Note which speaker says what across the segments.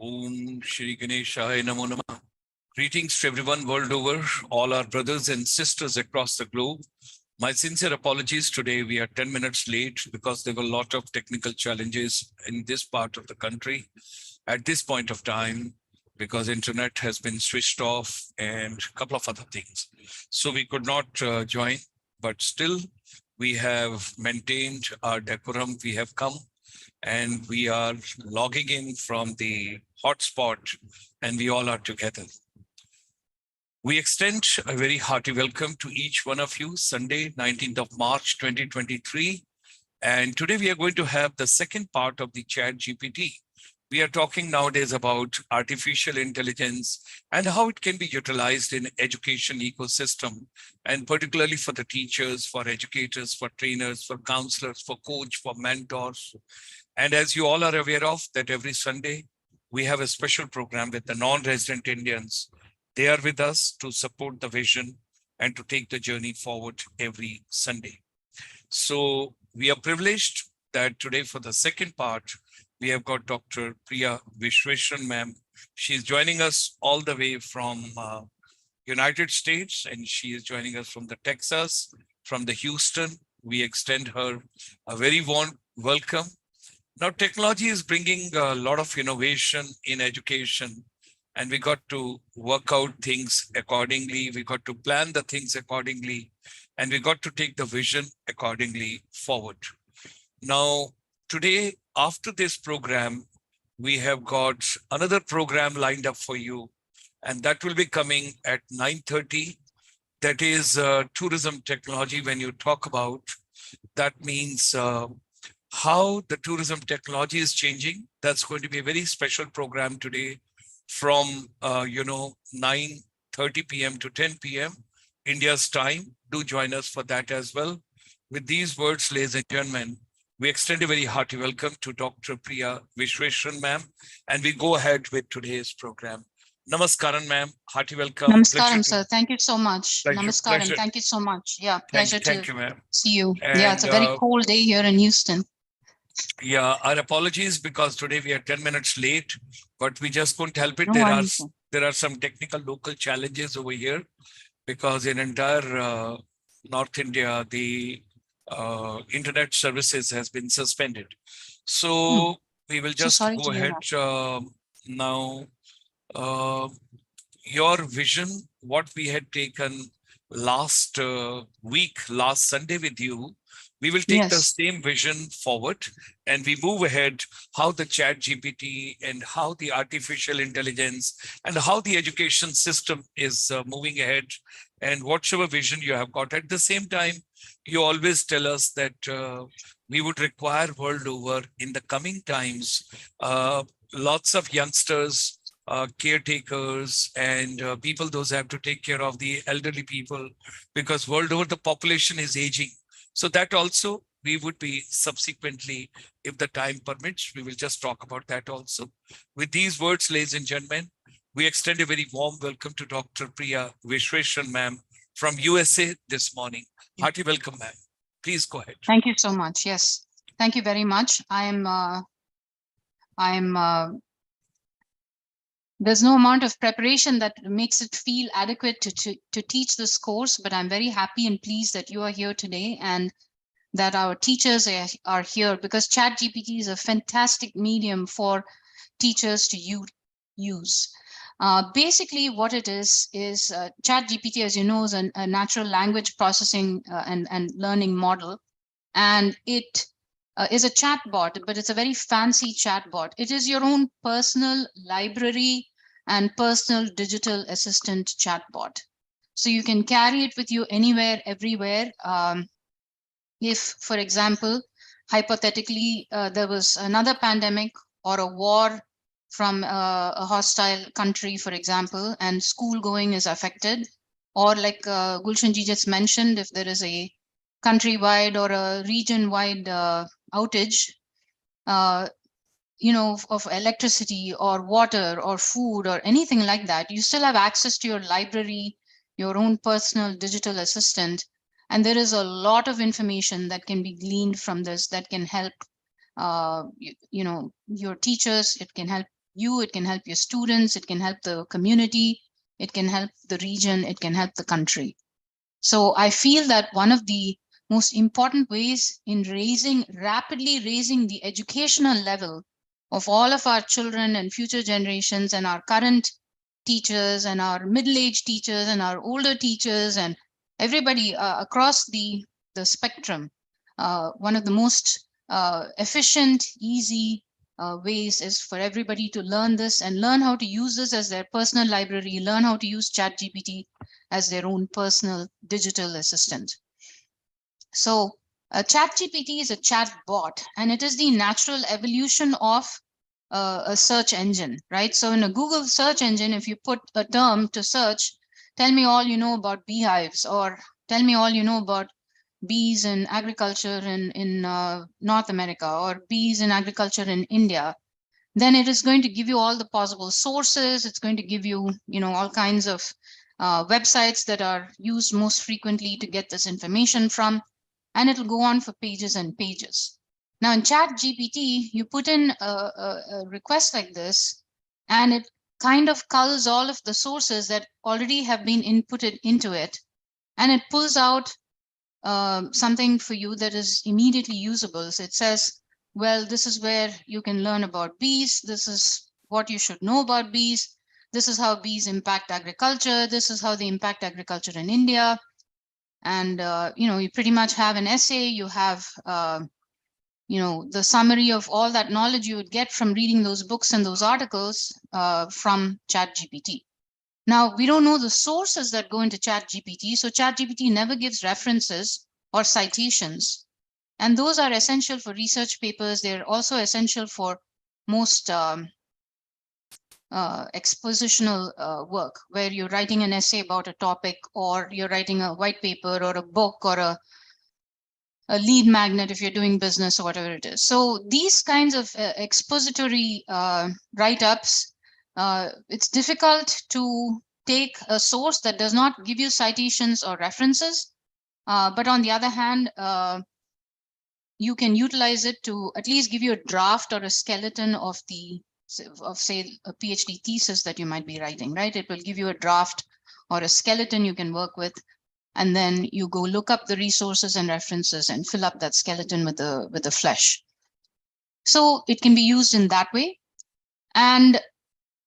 Speaker 1: Om Shri Ganeshaya Namo Namah. Greetings to everyone world over, all our brothers and sisters across the globe. My sincere apologies. Today we are 10 minutes late because there were a lot of technical challenges in this part of the country at this point of time because internet has been switched off and a couple of other things. So we could not join, but still we have maintained our decorum. We have come and we are logging in from the hotspot and we all are together. We extend a very hearty welcome to each one of you, Sunday, 19th of March, 2023. And today we are going to have the second part of the Chat GPT. We are talking nowadays about artificial intelligence and how it can be utilized in education ecosystem, and particularly for the teachers, for educators, for trainers, for counselors, for coach, for mentors. And as you all are aware of, that every Sunday we have a special program with the non-resident Indians. They are with us to support the vision and to take the journey forward every Sunday. So we are privileged that today for the second part, we have got Dr. Priya Vishweshwaran ma'am. She's joining us all the way from United States, and she is joining us from the Texas, from the Houston. We extend her a very warm welcome. Now, technology is bringing a lot of innovation in education, and we got to work out things accordingly. We got to plan the things accordingly, and we got to take the vision accordingly forward. Now, today, after this program, we have got another program lined up for you, and that will be coming at 9:30. That is tourism technology. When you talk about, that means how the tourism technology is changing. That's going to be a very special program today from 9:30 p.m. to 10 p.m. India's time. Do join us for that as well. With these words, ladies and gentlemen, we extend a very hearty welcome to Dr. Priya Vishweshwaran ma'am, and we go ahead with today's program. Namaskaram, ma'am. Hearty welcome.
Speaker 2: Namaskaram, sir. Thank you so much. Namaskaram.
Speaker 1: Pleasure.
Speaker 2: Thank you so much. Yeah, pleasure
Speaker 1: Thank
Speaker 2: to
Speaker 1: you, ma'am.
Speaker 2: see you.
Speaker 1: And,
Speaker 2: yeah, it's a very cold day here in Houston.
Speaker 1: Yeah, our apologies because today we are 10 minutes late, but we just couldn't help it.
Speaker 2: No worries, sir.
Speaker 1: There are some technical local challenges over here because in entire North India, the internet services has been suspended. So we will just
Speaker 2: sorry
Speaker 1: go
Speaker 2: to hear
Speaker 1: ahead now. Your vision, what we had taken last week, last Sunday with you, we will take the
Speaker 2: Yes.
Speaker 1: same vision forward and we move ahead how the Chat GPT and how the artificial intelligence and how the education system is moving ahead, and whatever vision you have got. At the same time, you always tell us that we would require world over in the coming times lots of youngsters, caretakers, and people those have to take care of the elderly people, because world over the population is aging. So that also we would be subsequently, if the time permits, we will just talk about that also. With these words, ladies and gentlemen, we extend a very warm welcome to Dr. Priya Vishweshwaran ma'am from USA this morning. Hearty welcome, ma'am. Please go ahead.
Speaker 2: Thank you so much. Yes, thank you very much. There's no amount of preparation that makes it feel adequate to teach this course, but I'm very happy and pleased that you are here today and that our teachers are here, because ChatGPT is a fantastic medium for teachers to use. Basically, what it is ChatGPT, as you know, is a natural language processing and learning model, and it is a chatbot, but it's a very fancy chatbot. It is your own personal library and personal digital assistant chatbot. So you can carry it with you anywhere, everywhere. If, for example, hypothetically, there was another pandemic or a war from a hostile country, for example, and school going is affected, or like Gulshanji just mentioned, if there is a countrywide or a region-wide outage, of electricity or water or food or anything like that, you still have access to your library, your own personal digital assistant. And there is a lot of information that can be gleaned from this that can help, your teachers. It can help you, it can help your students, it can help the community, it can help the region, it can help the country. So I feel that one of the most important ways in rapidly raising the educational level of all of our children and future generations and our current teachers and our middle-aged teachers and our older teachers and everybody across the spectrum, one of the most efficient, easy ways is for everybody to learn this and learn how to use this as their personal library, learn how to use ChatGPT as their own personal digital assistant. So ChatGPT is a chat bot, and it is the natural evolution of a search engine, right? So in a Google search engine, if you put a term to search, tell me all you know about beehives, or tell me all you know about bees in agriculture in North America, or bees in agriculture in India, then it is going to give you all the possible sources. It's going to give you, all kinds of websites that are used most frequently to get this information from, and it'll go on for pages and pages. Now in ChatGPT, you put in a request like this, and it kind of culls all of the sources that already have been inputted into it, and it pulls out something for you that is immediately usable. So it says, well, this is where you can learn about bees. This is what you should know about bees. This is how bees impact agriculture. This is how they impact agriculture in India. And, you pretty much have an essay. You have, the summary of all that knowledge you would get from reading those books and those articles from ChatGPT. Now, we don't know the sources that go into ChatGPT, so ChatGPT never gives references or citations. And those are essential for research papers. They're also essential for most expositional work, where you're writing an essay about a topic, or you're writing a white paper or a book or a lead magnet if you're doing business or whatever it is. So these kinds of expository write-ups, it's difficult to take a source that does not give you citations or references. But on the other hand, you can utilize it to at least give you a draft or a skeleton of say a PhD thesis that you might be writing, right? It will give you a draft or a skeleton you can work with, and then you go look up the resources and references and fill up that skeleton with the flesh. So it can be used in that way. And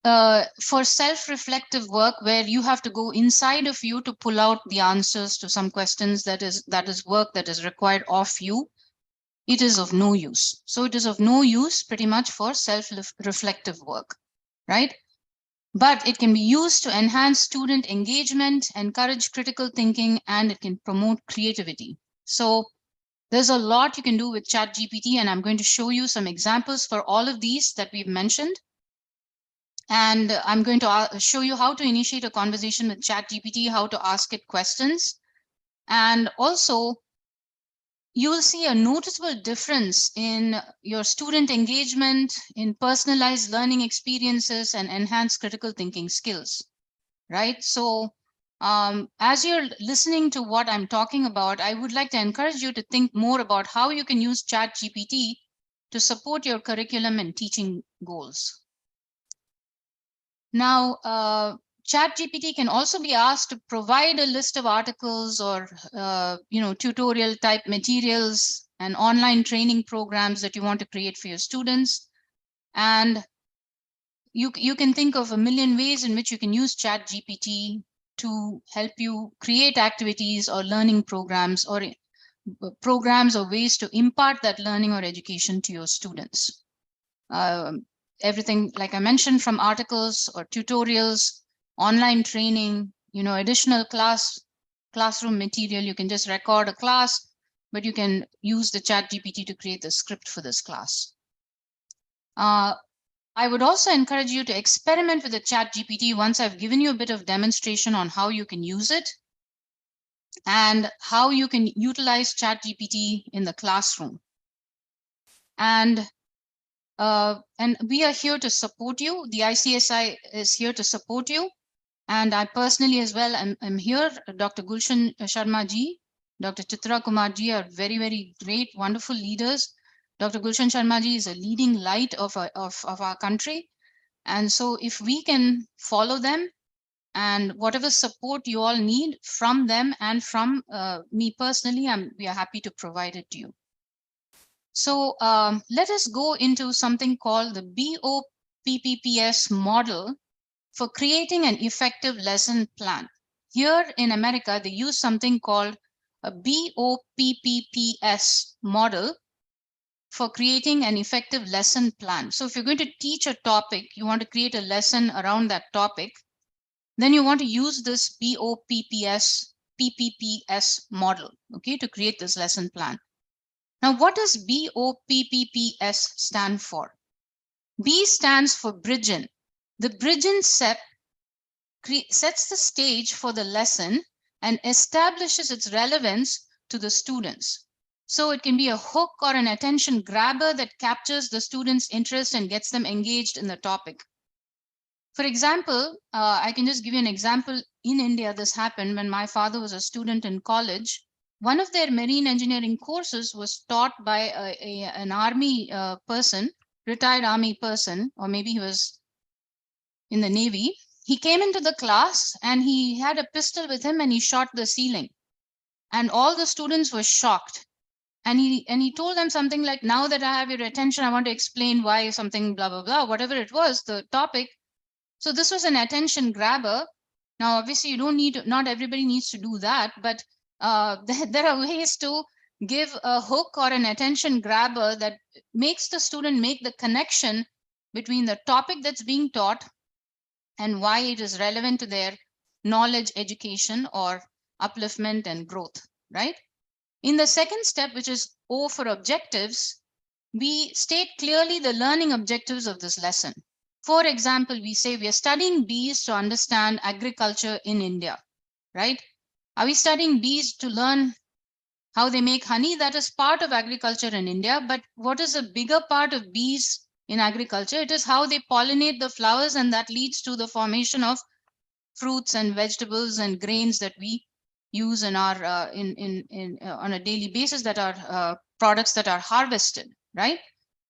Speaker 2: for self-reflective work, where you have to go inside of you to pull out the answers to some questions, that is work that is required of you, it is of no use. So it is of no use pretty much for self-reflective work, right? But it can be used to enhance student engagement, encourage critical thinking, and it can promote creativity. So there's a lot you can do with ChatGPT, and I'm going to show you some examples for all of these that we've mentioned. And I'm going to show you how to initiate a conversation with ChatGPT, how to ask it questions. And also, you will see a noticeable difference in your student engagement, in personalized learning experiences, and enhanced critical thinking skills, right? So as you're listening to what I'm talking about, I would like to encourage you to think more about how you can use ChatGPT to support your curriculum and teaching goals. Now, ChatGPT can also be asked to provide a list of articles or tutorial type materials and online training programs that you want to create for your students. And you can think of a million ways in which you can use ChatGPT to help you create activities or learning programs or ways to impart that learning or education to your students. Everything, like I mentioned, from articles or tutorials, online training, additional classroom material. You can just record a class, but you can use the ChatGPT to create the script for this class. I would also encourage you to experiment with the ChatGPT once I've given you a bit of demonstration on how you can use it and how you can utilize ChatGPT in the classroom. And we are here to support you. The ICSI is here to support you. And I personally as well, I'm here. Dr. Gulshan Sharma ji, Dr. Chitra Kumar ji are very, very great, wonderful leaders. Dr. Gulshan Sharma ji is a leading light of our country. And so if we can follow them, and whatever support you all need from them and from me personally, we are happy to provide it to you. So let us go into something called the BOPPS model for creating an effective lesson plan. Here in America, they use something called a BOPPS model for creating an effective lesson plan. So if you're going to teach a topic, you want to create a lesson around that topic, then you want to use this BOPPS model, okay, to create this lesson plan. Now, what does BOPPS stand for? B stands for Bridgen. The Bridgen sets the stage for the lesson and establishes its relevance to the students. So it can be a hook or an attention grabber that captures the students' interest and gets them engaged in the topic. For example, I can just give you an example. In India, this happened when my father was a student in college. One of their marine engineering courses was taught by an army person, retired army person, or maybe he was in the Navy. He came into the class and he had a pistol with him and he shot the ceiling. And all the students were shocked. And he told them something like, now that I have your attention, I want to explain why something blah, blah, blah, whatever it was, the topic. So this was an attention grabber. Now, obviously, you don't need, not everybody needs to do that, but there are ways to give a hook or an attention grabber that makes the student make the connection between the topic that's being taught and why it is relevant to their knowledge, education, or upliftment and growth, right? In the second step, which is O for objectives, we state clearly the learning objectives of this lesson. For example, we say we are studying bees to understand agriculture in India, right? Are we studying bees to learn how they make honey? That is part of agriculture in India. But what is a bigger part of bees in agriculture? It is how they pollinate the flowers, and that leads to the formation of fruits and vegetables and grains that we use in our on a daily basis, that are products that are harvested, right?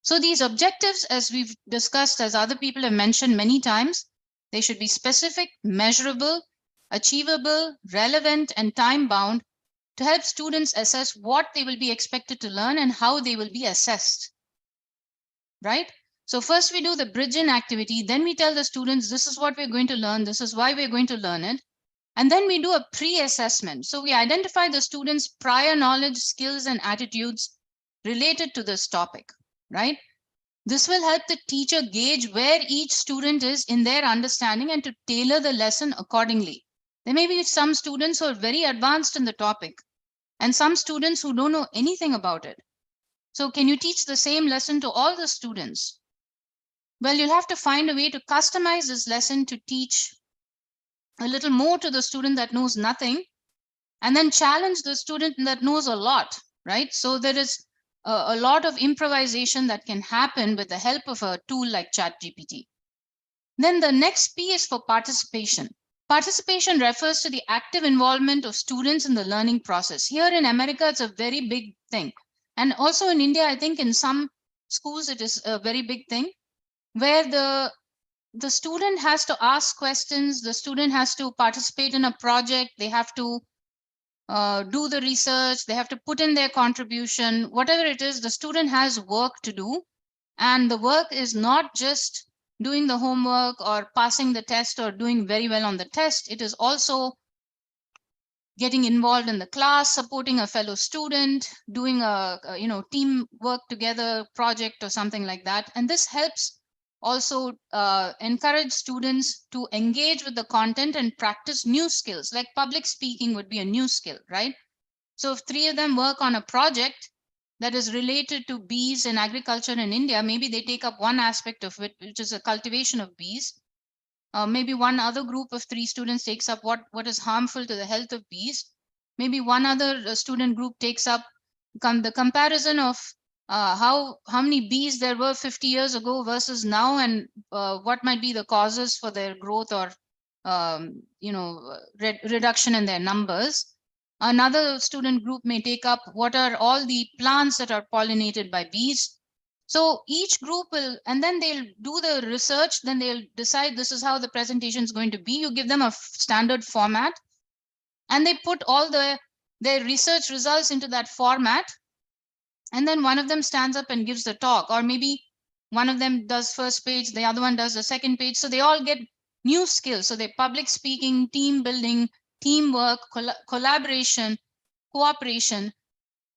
Speaker 2: So these objectives, as we've discussed, as other people have mentioned many times, they should be specific, measurable, achievable, relevant, and time-bound to help students assess what they will be expected to learn and how they will be assessed, right? So first we do the Bridgen activity, then we tell the students, this is what we're going to learn, this is why we're going to learn it. And then we do a pre-assessment. So we identify the students' prior knowledge, skills, and attitudes related to this topic, right? This will help the teacher gauge where each student is in their understanding and to tailor the lesson accordingly. There may be some students who are very advanced in the topic and some students who don't know anything about it. So can you teach the same lesson to all the students? Well, you'll have to find a way to customize this lesson to teach a little more to the student that knows nothing, and then challenge the student that knows a lot, right? So there is a lot of improvisation that can happen with the help of a tool like ChatGPT. Then the next P is for participation. Participation refers to the active involvement of students in the learning process. Here in America, it's a very big thing. And also in India, I think in some schools, it is a very big thing, where the student has to ask questions, the student has to participate in a project, they have to do the research, they have to put in their contribution, whatever it is, the student has work to do. And the work is not just doing the homework or passing the test or doing very well on the test. It is also getting involved in the class, supporting a fellow student, doing a team work together project or something like that. And this helps also encourage students to engage with the content and practice new skills, like public speaking would be a new skill, right? So if 3 of them work on a project that is related to bees and agriculture in India, maybe they take up one aspect of it, which is the cultivation of bees. Maybe one other group of 3 students takes up what is harmful to the health of bees. Maybe one other student group takes up the comparison of how many bees there were 50 years ago versus now, and what might be the causes for their growth or reduction in their numbers. Another student group may take up what are all the plants that are pollinated by bees. So each group will, and then they'll do the research, then they'll decide this is how the presentation is going to be. You give them a standard format and they put all their research results into that format. And then one of them stands up and gives the talk, or maybe one of them does first page, the other one does the second page. So they all get new skills. So they public speaking, team building, teamwork, collaboration, cooperation.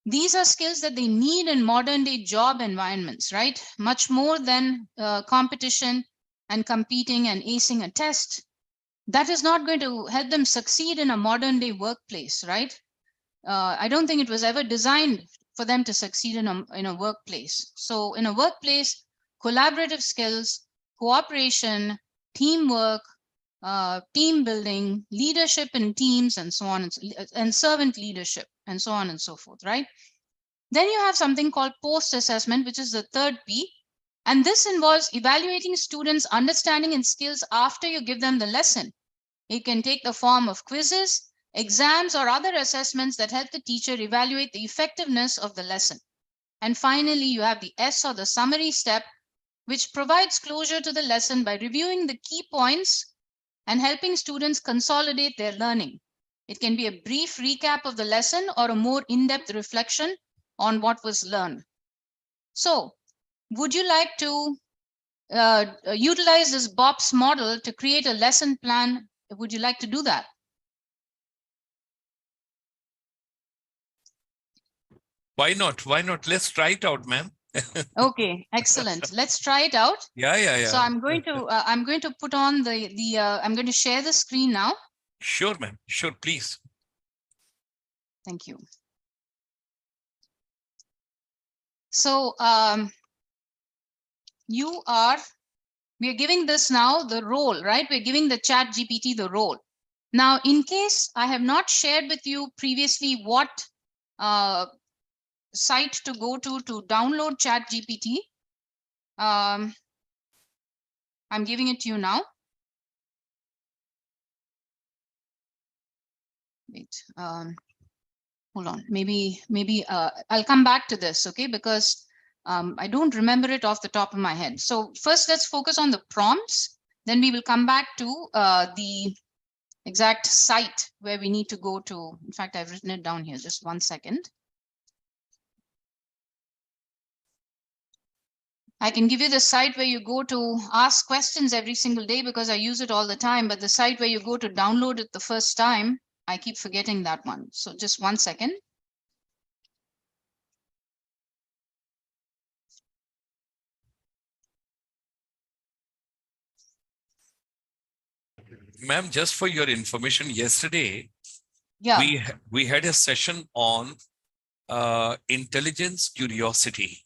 Speaker 2: These are skills that they need in modern day job environments, right? Much more than competition and competing and acing a test. That is not going to help them succeed in a modern day workplace, right? I don't think it was ever designed for them to succeed in a workplace. So in a workplace, collaborative skills, cooperation, teamwork, team building, leadership in teams, and so on, and servant leadership, and so on and so forth, right? Then you have something called post-assessment, which is the third P. And this involves evaluating students' understanding and skills after you give them the lesson. It can take the form of quizzes, exams, or other assessments that help the teacher evaluate the effectiveness of the lesson. And finally, you have the S, or the summary step, which provides closure to the lesson by reviewing the key points and helping students consolidate their learning. It can be a brief recap of the lesson or a more in-depth reflection on what was learned. So, would you like to utilize this BOPS model to create a lesson plan? Would you like to do that?
Speaker 1: Why not? Why not? Let's try it out, ma'am.
Speaker 2: Okay, excellent. Let's try it out.
Speaker 1: Yeah.
Speaker 2: So I'm going to put on I'm going to share the screen now.
Speaker 1: Sure, ma'am. Sure, please.
Speaker 2: Thank you. So we are giving this now the role, right? We're giving the Chat GPT the role. Now, in case I have not shared with you previously what site to go to download Chat GPT, I'm giving it to you now. Wait, hold on. Maybe I'll come back to this, okay? Because I don't remember it off the top of my head. So first, let's focus on the prompts. Then we will come back to the exact site where we need to go to. In fact, I've written it down here. Just 1 second. I can give you the site where you go to ask questions every single day because I use it all the time. But the site where you go to download it the first time, I keep forgetting that one. So just 1 second.
Speaker 1: Ma'am, just for your information, yesterday,
Speaker 2: Yeah.
Speaker 1: we had a session on intelligence curiosity.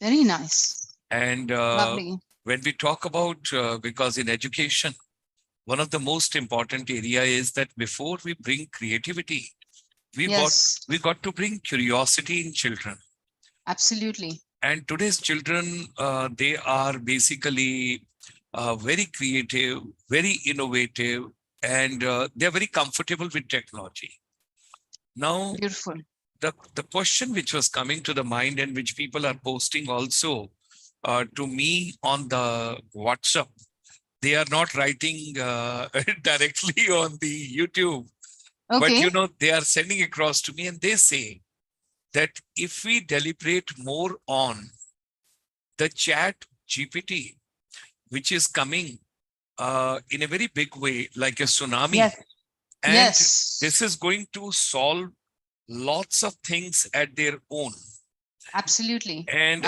Speaker 2: Very nice.
Speaker 1: And
Speaker 2: Lovely.
Speaker 1: when we talk about, because in education, one of the most important area is that before we bring creativity, we got to bring curiosity in children.
Speaker 2: Absolutely.
Speaker 1: And today's children, they are basically very creative, very innovative, and they're very comfortable with technology. Now,
Speaker 2: beautiful.
Speaker 1: The question which was coming to the mind and which people are posting also to me on the WhatsApp, they are not writing directly on the YouTube,
Speaker 2: Okay.
Speaker 1: but they are sending across to me and they say that if we deliberate more on the Chat GPT, which is coming in a very big way, like a tsunami, and this is going to solve lots of things at their own.
Speaker 2: Absolutely.
Speaker 1: And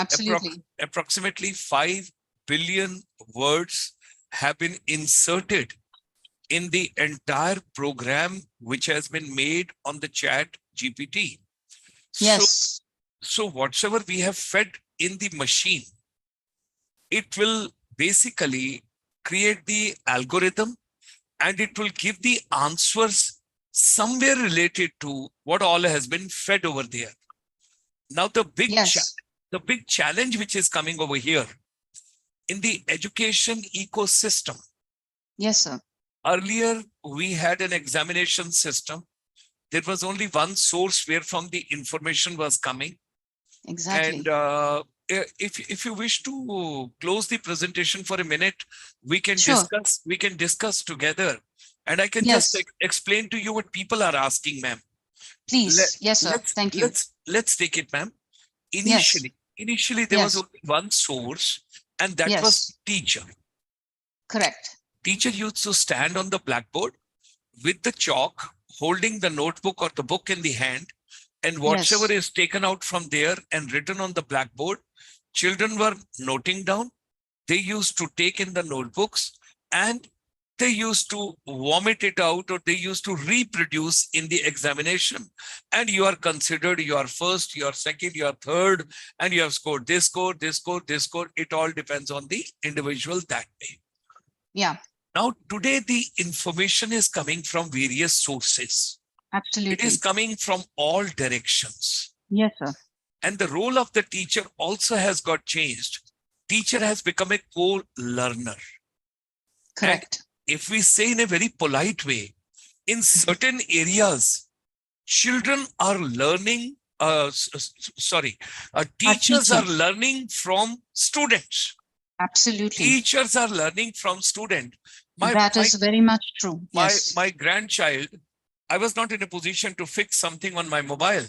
Speaker 1: approximately 5 billion words have been inserted in the entire program which has been made on the Chat GPT.
Speaker 2: Yes.
Speaker 1: So whatsoever we have fed in the machine, it will basically create the algorithm and it will give the answers somewhere related to what all has been fed over there. Now, the big challenge which is coming over here in the education ecosystem.
Speaker 2: Yes, sir.
Speaker 1: Earlier, we had an examination system. There was only one source where from the information was coming.
Speaker 2: Exactly.
Speaker 1: And if you wish to close the presentation for a minute, we can
Speaker 2: Sure.
Speaker 1: discuss together, and I can
Speaker 2: Yes.
Speaker 1: just explain to you what people are asking, ma'am.
Speaker 2: Please. Yes, sir. Thank you.
Speaker 1: Let's take it, ma'am.
Speaker 2: Yes.
Speaker 1: Initially there was
Speaker 2: Yes.
Speaker 1: only one source, and that was
Speaker 2: Yes.
Speaker 1: teacher.
Speaker 2: Correct.
Speaker 1: Teacher used to stand on the blackboard with the chalk, holding the notebook or the book in the hand, and whatever
Speaker 2: Yes.
Speaker 1: is taken out from there and written on the blackboard, children were noting down. They used to take in the notebooks, and they used to vomit it out, or they used to reproduce in the examination. And you are considered, you are first, you are second, you are third, and you have scored this score, this score, this score. It all depends on the individual that day.
Speaker 2: Yeah.
Speaker 1: Now, today, the information is coming from various sources.
Speaker 2: Absolutely.
Speaker 1: It is coming from all directions.
Speaker 2: Yes, sir.
Speaker 1: And the role of the teacher also has got changed. Teacher has become a co-learner.
Speaker 2: Correct.
Speaker 1: If we say in a very polite way, in certain areas, children are learning, teachers are learning from students.
Speaker 2: Absolutely.
Speaker 1: Teachers are learning from students.
Speaker 2: That is very much true. Yes.
Speaker 1: My grandchild, I was not in a position to fix something on my mobile.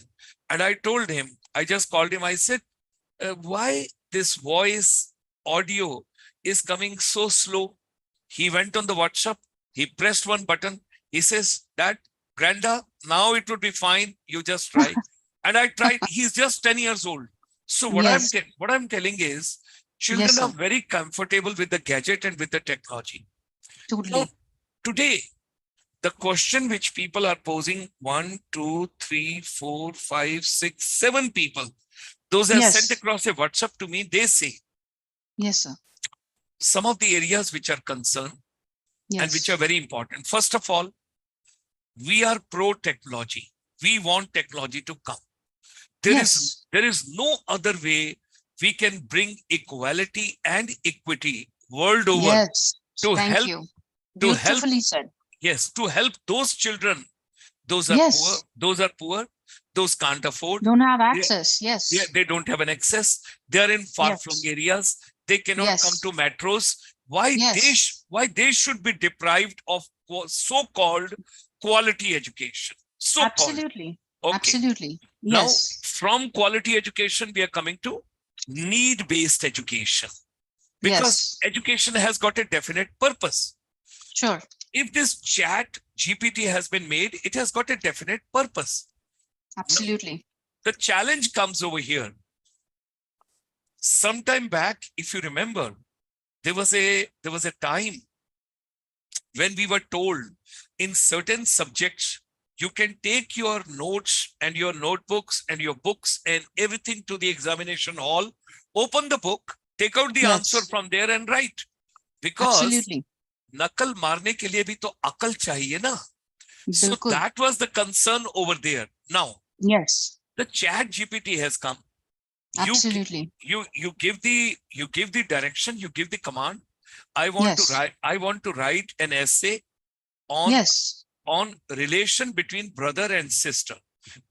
Speaker 1: And I told him, I just called him, I said, why this voice audio is coming so slow? He went on the WhatsApp, he pressed one button. He says, Dad, Granda, now it would be fine. You just try. And I tried. He's just 10 years old. So what I'm telling is, children
Speaker 2: Yes,
Speaker 1: are
Speaker 2: sir.
Speaker 1: very comfortable with the gadget and with the technology.
Speaker 2: Totally.
Speaker 1: Now, today, the question which people are posing, 1, 2, 3, 4, 5, 6, 7 people, those are
Speaker 2: Yes.
Speaker 1: sent across a WhatsApp to me, they say
Speaker 2: Yes, sir.
Speaker 1: some of the areas which are concerned
Speaker 2: Yes.
Speaker 1: and which are very important. First of all, we are pro technology. We want technology to come. There is no other way we can bring equality and equity world over
Speaker 2: Yes.
Speaker 1: to
Speaker 2: Thank
Speaker 1: help
Speaker 2: you.
Speaker 1: to help
Speaker 2: Beautifully said.
Speaker 1: yes, to help those children. Those are
Speaker 2: Yes.
Speaker 1: poor, those can't afford.
Speaker 2: Don't have access. Yes.
Speaker 1: They don't have an access. They are in far-flung areas. They cannot come to metros. Why
Speaker 2: Yes.
Speaker 1: they should be deprived of so-called quality education? So-called.
Speaker 2: Absolutely.
Speaker 1: Okay.
Speaker 2: Absolutely.
Speaker 1: Now,
Speaker 2: Yes.
Speaker 1: from quality education, we are coming to need-based education, because
Speaker 2: Yes.
Speaker 1: education has got a definite purpose.
Speaker 2: Sure.
Speaker 1: If this chat GPT has been made, it has got a definite purpose.
Speaker 2: Absolutely.
Speaker 1: The challenge comes over here. Sometime back, if you remember, there was a time when we were told in certain subjects, you can take your notes and your notebooks and your books and everything to the examination hall, open the book, take out the answer from there and write. Because
Speaker 2: Absolutely.
Speaker 1: नकल मारने के लिए भी तो अकल चाहिए ना. So
Speaker 2: बिल्कुल.
Speaker 1: that was the concern over there. Now,
Speaker 2: Yes.
Speaker 1: the chat GPT has come.
Speaker 2: Absolutely.
Speaker 1: You give the direction, you give the command. I want to write an essay on on relation between brother and sister.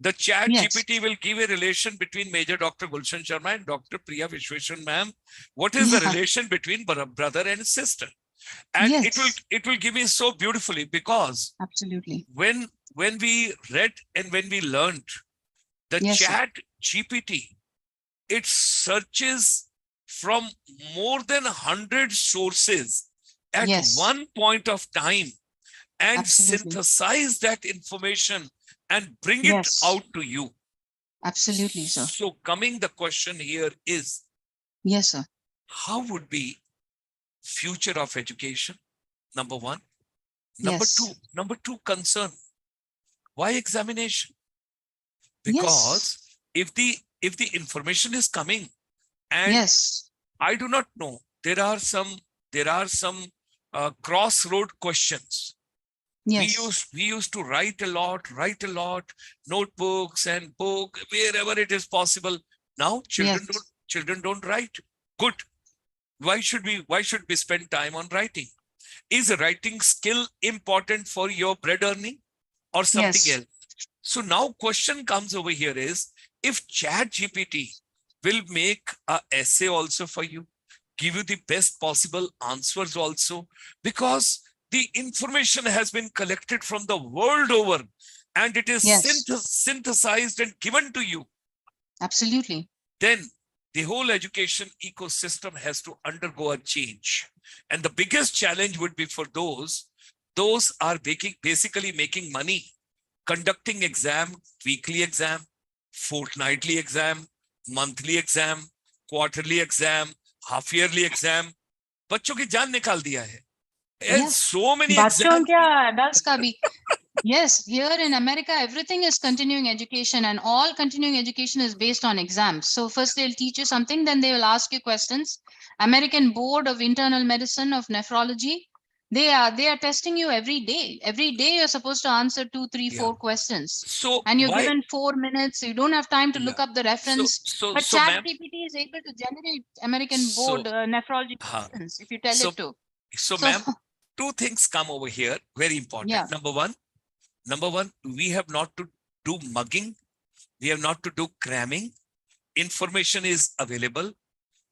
Speaker 1: The chat GPT will give a relation between Major Dr. Gulshan Sharma and Dr. Priya Vishweshwaran ma'am. What is the relation between brother and sister? And it will give me so beautifully, because
Speaker 2: absolutely,
Speaker 1: when we read and when we learned the chat GPT, it searches from more than 100 sources at one point of time and synthesize that information and bring it out to you.
Speaker 2: Absolutely, sir.
Speaker 1: So coming, the question here is,
Speaker 2: yes, sir,
Speaker 1: how would be future of education? Number one. Number two concern. Why examination? Because if the information is coming and I do not know, there are some crossroad questions. We used to write a lot, notebooks and book wherever it is possible. Now children don't write. Good. Why should we spend time on writing? Is a writing skill important for your bread earning or something else? So now question comes over here is, if chat GPT will make a essay also for you, give you the best possible answers also, because the information has been collected from the world over and it is
Speaker 2: Yes.
Speaker 1: synthesized and given to you.
Speaker 2: Absolutely.
Speaker 1: Then the whole education ecosystem has to undergo a change. And the biggest challenge would be for those are basically making money, conducting exam, weekly exam, fortnightly exam, monthly exam, quarterly exam, half yearly exam. बच्चों की जान निकाल दिया है. And
Speaker 2: Yes.
Speaker 1: so many
Speaker 2: बच्चों
Speaker 1: exams.
Speaker 2: क्या adults का भी. Yes, here in America, everything is continuing education and all continuing education is based on exams. So first they'll teach you something, then they will ask you questions. American Board of Internal Medicine of Nephrology, they are testing you every day. Every day you're supposed to answer 2, 3,
Speaker 1: Yeah.
Speaker 2: 4 questions.
Speaker 1: So
Speaker 2: And you're
Speaker 1: why?
Speaker 2: given 4 minutes. You don't have time to
Speaker 1: Yeah.
Speaker 2: look up the reference. But
Speaker 1: So ma'am,
Speaker 2: ChatGPT is able to generate American
Speaker 1: So-
Speaker 2: Board nephrology
Speaker 1: Huh.
Speaker 2: questions if you tell
Speaker 1: So-
Speaker 2: it to.
Speaker 1: So
Speaker 2: So-
Speaker 1: ma'am, two things come over here, very important.
Speaker 2: Yeah.
Speaker 1: Number one, we have not to do mugging. We have not to do cramming. Information is available.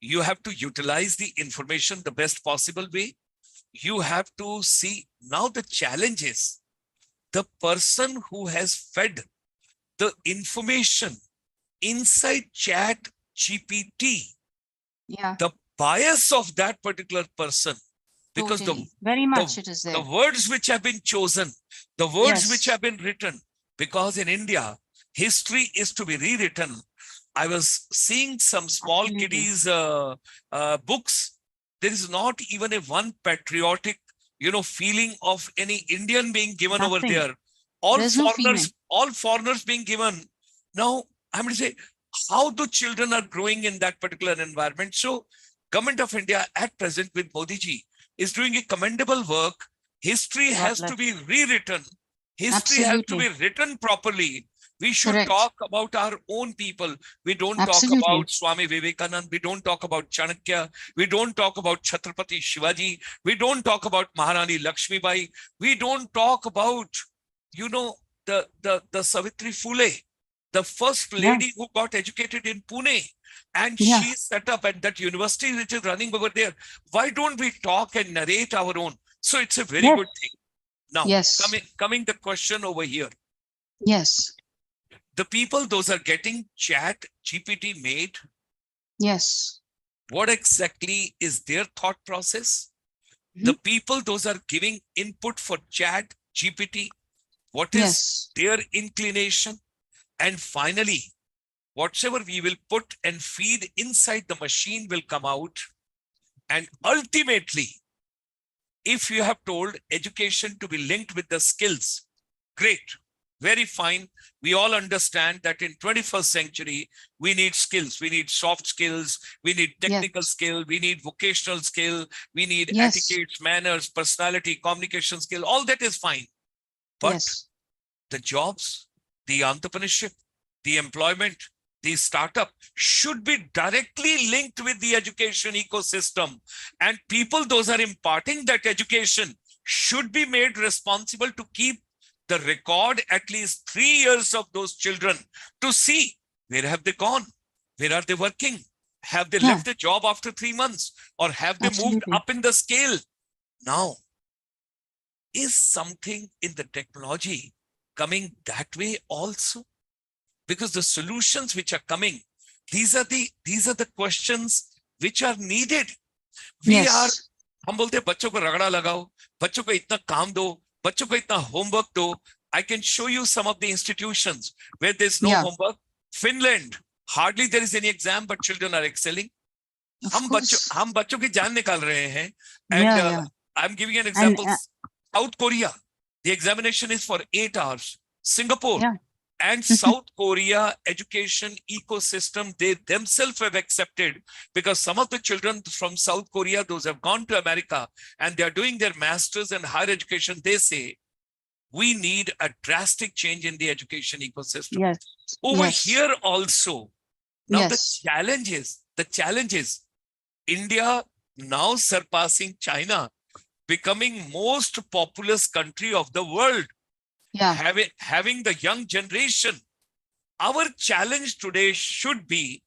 Speaker 1: You have to utilize the information the best possible way. You have to see now the challenge is the person who has fed the information inside Chat GPT,
Speaker 2: Yeah,
Speaker 1: the bias of that particular person, because
Speaker 2: totally. Very much it is there.
Speaker 1: the words which have been chosen, the words which
Speaker 2: Yes.
Speaker 1: have been written, because in India, history is to be rewritten. I was seeing some small
Speaker 2: Absolutely.
Speaker 1: kiddies' books. There is not even a one patriotic, feeling of any Indian being given over
Speaker 2: Nothing.
Speaker 1: there. All
Speaker 2: There's no
Speaker 1: foreigners being given. Now, I'm going to say, how the children are growing in that particular environment. So, Government of India at present with Modi ji is doing a commendable work. History
Speaker 2: God
Speaker 1: has to
Speaker 2: bless.
Speaker 1: be rewritten. History has to be written properly. We should
Speaker 2: Correct.
Speaker 1: talk about our own people. We don't talk
Speaker 2: Absolutely.
Speaker 1: about Swami Vivekanand. We don't talk about Chanakya. We don't talk about Chhatrapati Shivaji. We don't talk about Maharani Lakshmi Bai. We don't talk about, the Savitri Phule, the first lady who got educated in Pune. And
Speaker 2: Yeah.
Speaker 1: she set up at that university which is running over there. Why don't we talk and narrate our own? So it's a very
Speaker 2: Yes.
Speaker 1: good thing. Now,
Speaker 2: Yes.
Speaker 1: coming the question over here.
Speaker 2: Yes.
Speaker 1: The people, those are getting Chat GPT made,
Speaker 2: Yes.
Speaker 1: what exactly is their thought process? The people, those are giving input for Chat GPT, what is
Speaker 2: Yes.
Speaker 1: their inclination? And finally, whatever we will put and feed inside the machine will come out. And ultimately, if you have told education to be linked with the skills, great, very fine. We all understand that in 21st century, we need skills. We need soft skills. We need technical skill. We need vocational skill. We need
Speaker 2: Yes.
Speaker 1: etiquette, manners, personality, communication skill. All that is fine. But
Speaker 2: Yes.
Speaker 1: the jobs, the entrepreneurship, the employment, the startup should be directly linked with the education ecosystem. And people, those are imparting that education, should be made responsible to keep the record at least 3 years of those children to see where have they gone, where are they working, have they left the job after 3 months, or have they moved
Speaker 2: Absolutely.
Speaker 1: up in the scale. Now, is something in the technology coming that way also? Because the solutions which are coming, these are the questions which are needed.
Speaker 2: Yes.
Speaker 1: हम बोलते हैं बच्चों को रगड़ा लगाओ, बच्चों को इतना काम दो, बच्चों को इतना homework दो. I can show you some of the institutions where there's no homework. Finland, hardly there is any exam, but children are excelling. हम बच्चों की जान निकाल रहे हैं. And I'm giving an example. South Korea, the examination is for 8 hours. Singapore, and South Korea education ecosystem, they themselves have accepted, because some of the children from South Korea, those have gone to America and they are doing their masters and higher education, they say, we need a drastic change in the education ecosystem.
Speaker 2: Yes.
Speaker 1: Over here also, now the
Speaker 2: Yes.
Speaker 1: challenge is India now surpassing China, becoming most populous country of the world. Having the young generation. Our challenge today should be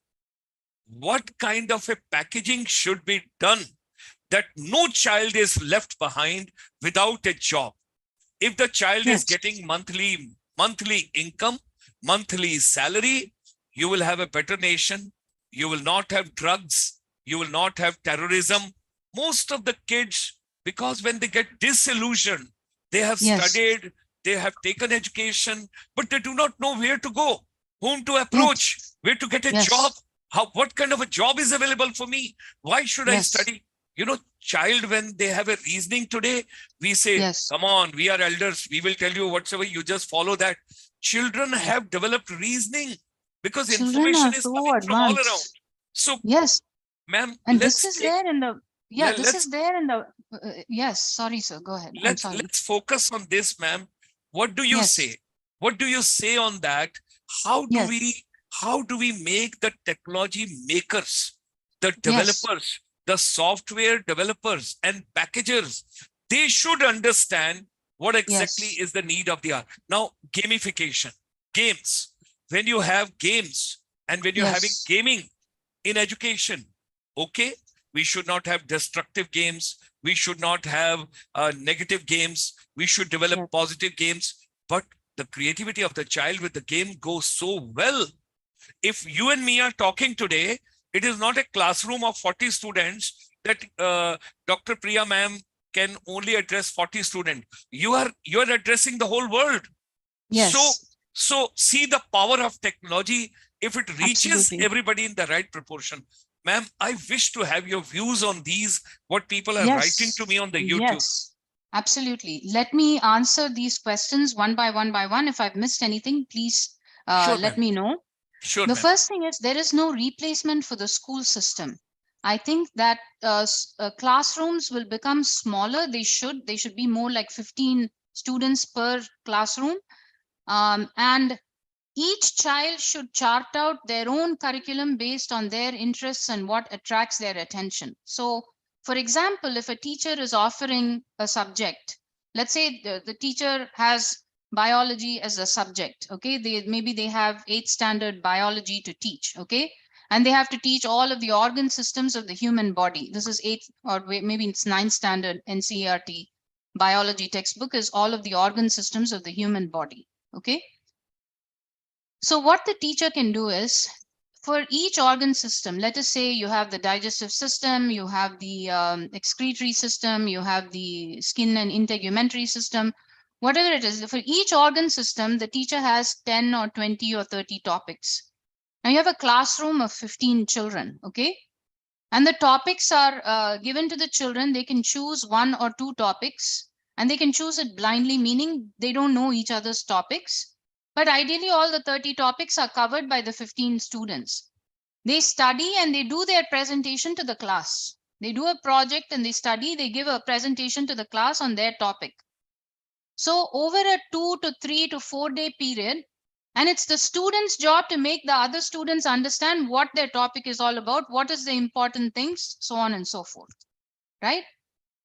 Speaker 1: what kind of a packaging should be done that no child is left behind without a job. If the child is
Speaker 2: Yes.
Speaker 1: getting monthly income, monthly salary, you will have a better nation. You will not have drugs. You will not have terrorism. Most of the kids, because when they get disillusioned, they have
Speaker 2: Yes.
Speaker 1: studied, they have taken education, but they do not know where to go, whom to approach, where to get a
Speaker 2: Yes.
Speaker 1: job. What kind of a job is available for me? Why should I
Speaker 2: Yes.
Speaker 1: study? You know, child, when they have a reasoning today, we say,
Speaker 2: Yes.
Speaker 1: come on, we are elders. We will tell you whatsoever, you just follow that. Children have developed reasoning because
Speaker 2: Children
Speaker 1: information
Speaker 2: are
Speaker 1: is
Speaker 2: so
Speaker 1: coming from all around.
Speaker 2: advanced.
Speaker 1: So,
Speaker 2: Yes.
Speaker 1: ma'am,
Speaker 2: And this is there in the, yeah, this
Speaker 1: let's
Speaker 2: is there in the, yes, sorry, sir, go ahead. I'm sorry.
Speaker 1: let's focus on this, ma'am. What do you
Speaker 2: Yes.
Speaker 1: say? What do you say on that? How do
Speaker 2: Yes.
Speaker 1: we make the technology makers, the
Speaker 2: Yes.
Speaker 1: developers, the software developers and packagers? They should understand what exactly
Speaker 2: Yes.
Speaker 1: is the need of the hour. Now, gamification, games. When you have games and when you're having
Speaker 2: Yes.
Speaker 1: gaming in education, okay, we should not have destructive games. We should not have negative games. We should develop
Speaker 2: Yes.
Speaker 1: positive games. But the creativity of the child with the game goes so well. If you and me are talking today, it is not a classroom of 40 students that Dr. Priya ma'am can only address 40 students. You are addressing the whole world.
Speaker 2: Yes.
Speaker 1: So see the power of technology if it reaches
Speaker 2: Absolutely.
Speaker 1: everybody in the right proportion. Ma'am, I wish to have your views on these, what people are
Speaker 2: Yes.
Speaker 1: writing to me on the YouTube.
Speaker 2: Yes. Absolutely. Let me answer these questions one by one by one. If I've missed anything, please
Speaker 1: Sure,
Speaker 2: let
Speaker 1: ma'am.
Speaker 2: me know.
Speaker 1: Sure,
Speaker 2: The
Speaker 1: ma'am.
Speaker 2: first thing is there is no replacement for the school system. I think that classrooms will become smaller. They should be more like 15 students per classroom. And each child should chart out their own curriculum based on their interests and what attracts their attention. So, for example, if a teacher is offering a subject, let's say the teacher has biology as a subject, okay, maybe they have 8th standard biology to teach, okay, and they have to teach all of the organ systems of the human body. This is 8th or maybe it's 9th standard NCERT biology textbook is all of the organ systems of the human body, okay. So what the teacher can do is, for each organ system, let us say you have the digestive system, you have the excretory system, you have the skin and integumentary system, whatever it is, for each organ system, the teacher has 10 or 20 or 30 topics. Now you have a classroom of 15 children, okay? And the topics are given to the children. They can choose 1 or 2 topics and they can choose it blindly, meaning they don't know each other's topics. But ideally, all the 30 topics are covered by the 15 students. They study and they do their presentation to the class. They do a project and they study, they give a presentation to the class on their topic. So over a 2 to 3 to 4 day period, and it's the student's job to make the other students understand what their topic is all about, what is the important things, so on and so forth, right?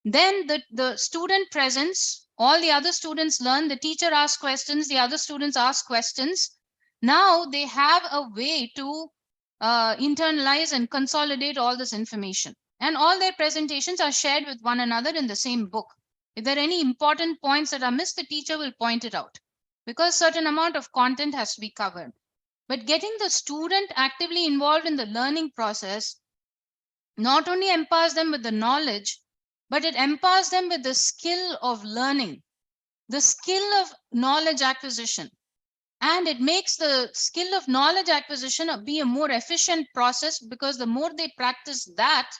Speaker 2: Then the student presents, all the other students learn, the teacher asks questions, the other students ask questions. Now they have a way to internalize and consolidate all this information. And all their presentations are shared with one another in the same book. If there are any important points that are missed, the teacher will point it out because certain amount of content has to be covered. But getting the student actively involved in the learning process not only empowers them with the knowledge, but it empowers them with the skill of learning, the skill of knowledge acquisition. And it makes the skill of knowledge acquisition be a more efficient process because the more they practice that,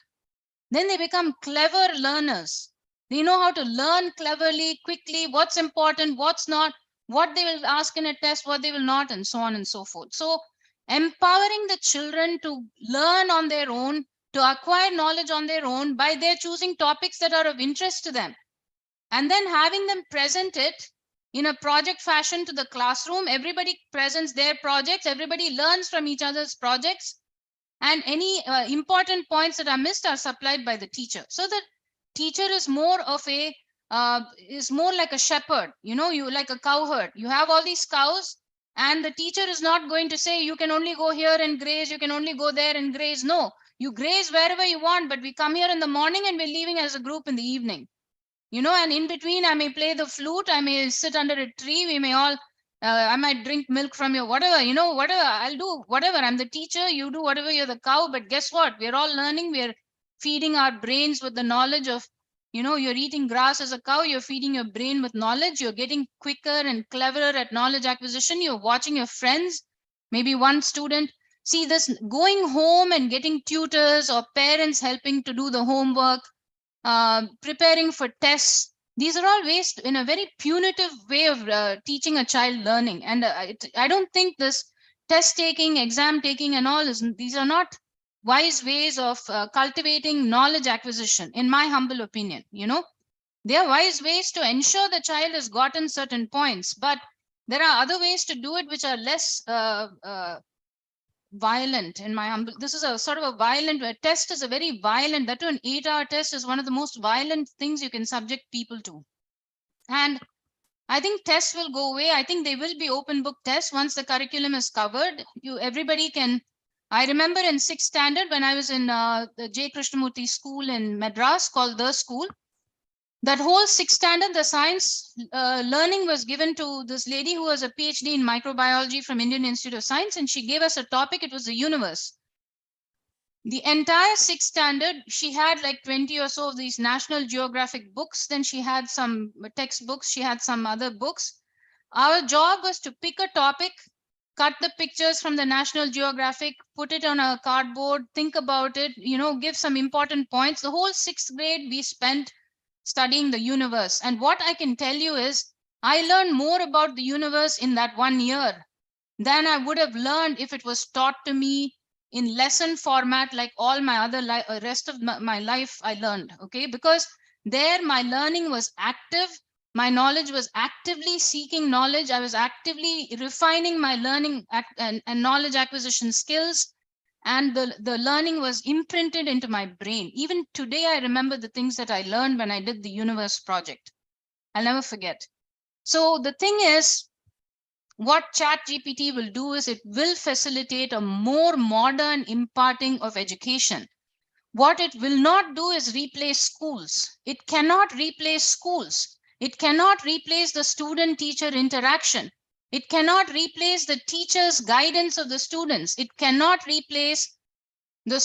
Speaker 2: then they become clever learners. They know how to learn cleverly, quickly, what's important, what's not, what they will ask in a test, what they will not, and so on and so forth. So empowering the children to learn on their own, to acquire knowledge on their own by their choosing topics that are of interest to them, and then having them present it in a project fashion to the classroom. Everybody presents their projects, everybody learns from each other's projects, and any important points that are missed are supplied by the teacher. So the teacher is more of a is more like a shepherd, you know, you like a cowherd. You have all these cows, And the teacher is not going to say, you can only go here and graze, you can only go there and graze. No, you graze wherever you want, but we come here in the morning and we're leaving as a group in the evening. And in between, I may play the flute, I may sit under a tree, we may all, I might drink milk from your whatever, whatever, I'll do whatever. I'm the teacher, you do whatever, you're the cow. But guess what? We're all learning, we're feeding our brains with the knowledge of, you're eating grass as a cow, you're feeding your brain with knowledge, you're getting quicker and cleverer at knowledge acquisition, you're watching your friends, maybe one student. See this, going home and getting tutors or parents helping to do the homework, preparing for tests. These are all ways in a very punitive way of teaching a child learning. And I don't think this test taking, exam taking and all, these are not wise ways of cultivating knowledge acquisition, in my humble opinion. They are wise ways to ensure the child has gotten certain points, but there are other ways to do it which are less violent, in my humble. This is a sort of a violent test, is a very violent, that an 8-hour test is one of the most violent things you can subject people to. And I think tests will go away. I think they will be open book tests once the curriculum is covered. Everybody can. I remember in 6th standard when I was in the J. Krishnamurti school in Madras called The School. That whole 6th standard, the science learning was given to this lady who was a PhD in microbiology from Indian Institute of Science, and she gave us a topic. It was the universe. The entire 6th standard, she had like 20 or so of these National Geographic books. Then she had some textbooks. She had some other books. Our job was to pick a topic, cut the pictures from the National Geographic, put it on a cardboard, think about it, give some important points. The whole 6th grade we spent studying the universe. And what I can tell you is I learned more about the universe in that 1 year than I would have learned if it was taught to me in lesson format, like all my other rest of my life I learned. Okay, because there my learning was active, my knowledge was actively seeking knowledge, I was actively refining my learning and knowledge acquisition skills, and the learning was imprinted into my brain. Even today, I remember the things that I learned when I did the universe project. I'll never forget. So the thing is, what ChatGPT will do is it will facilitate a more modern imparting of education. What it will not do is replace schools. It cannot replace schools. It cannot replace the student-teacher interaction. It cannot replace the teacher's guidance of the students. It cannot replace the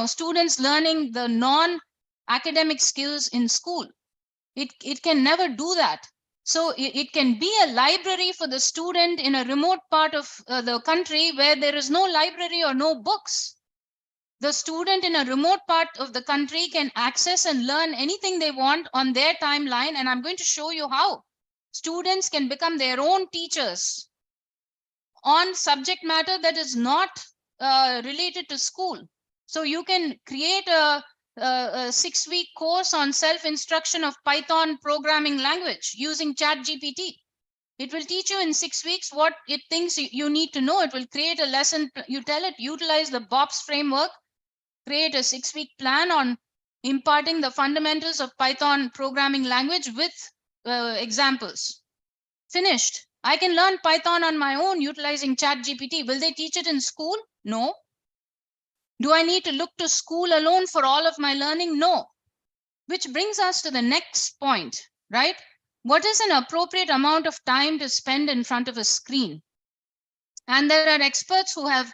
Speaker 2: students learning the non-academic skills in school. It can never do that. So it can be a library for the student in a remote part of the country where there is no library or no books. The student in a remote part of the country can access and learn anything they want on their timeline. And I'm going to show you how students can become their own teachers on subject matter that is not related to school. So you can create a 6-week course on self-instruction of Python programming language using ChatGPT. It will teach you in 6 weeks what it thinks you need to know. It will create a lesson. You tell it, utilize the BOPS framework, create a 6-week plan on imparting the fundamentals of Python programming language with examples. Finished. I can learn Python on my own utilizing ChatGPT. Will they teach it in school? No. Do I need to look to school alone for all of my learning? No. Which brings us to the next point, right? What is an appropriate amount of time to spend in front of a screen? And there are experts who have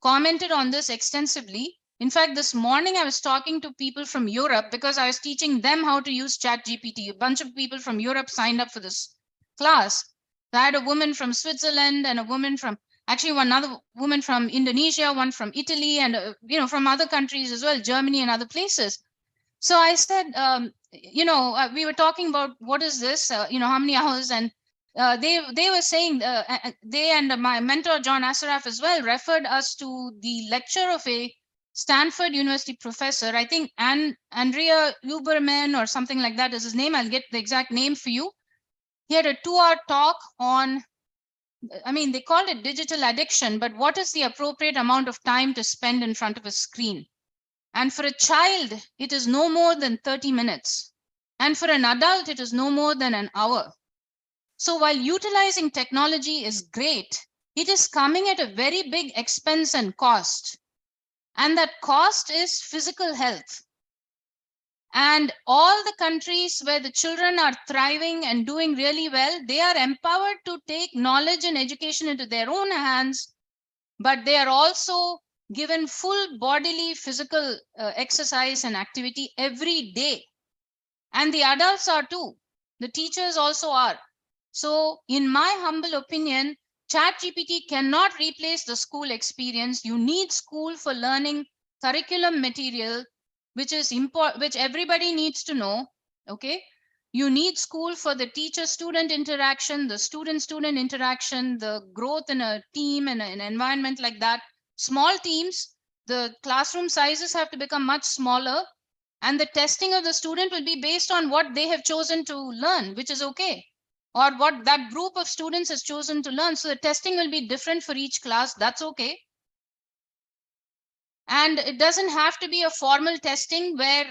Speaker 2: commented on this extensively. In fact, this morning I was talking to people from Europe because I was teaching them how to use ChatGPT. A bunch of people from Europe signed up for this class. I had a woman from Switzerland and a woman from, actually one other woman from Indonesia, one from Italy, and from other countries as well, Germany and other places. So I said, we were talking about what is this, how many hours, and they were saying, they and my mentor John Assaraf as well referred us to the lecture of a Stanford University professor. I think Andrea Huberman or something like that is his name. I'll get the exact name for you. He had a 2-hour talk on, they called it digital addiction, but what is the appropriate amount of time to spend in front of a screen? And for a child, it is no more than 30 minutes. And for an adult, it is no more than an hour. So while utilizing technology is great, it is coming at a very big expense and cost. And that cost is physical health. And all the countries where the children are thriving and doing really well, they are empowered to take knowledge and education into their own hands, but they are also given full bodily physical exercise and activity every day. And the adults are too. The teachers also are. So in my humble opinion, ChatGPT cannot replace the school experience. You need school for learning curriculum material, which is important, which everybody needs to know. Okay. You need school for the teacher-student interaction, the student-student interaction, the growth in a team and an environment like that. Small teams, the classroom sizes have to become much smaller, and the testing of the student will be based on what they have chosen to learn, which is okay, or what that group of students has chosen to learn. So the testing will be different for each class. That's okay. And it doesn't have to be a formal testing where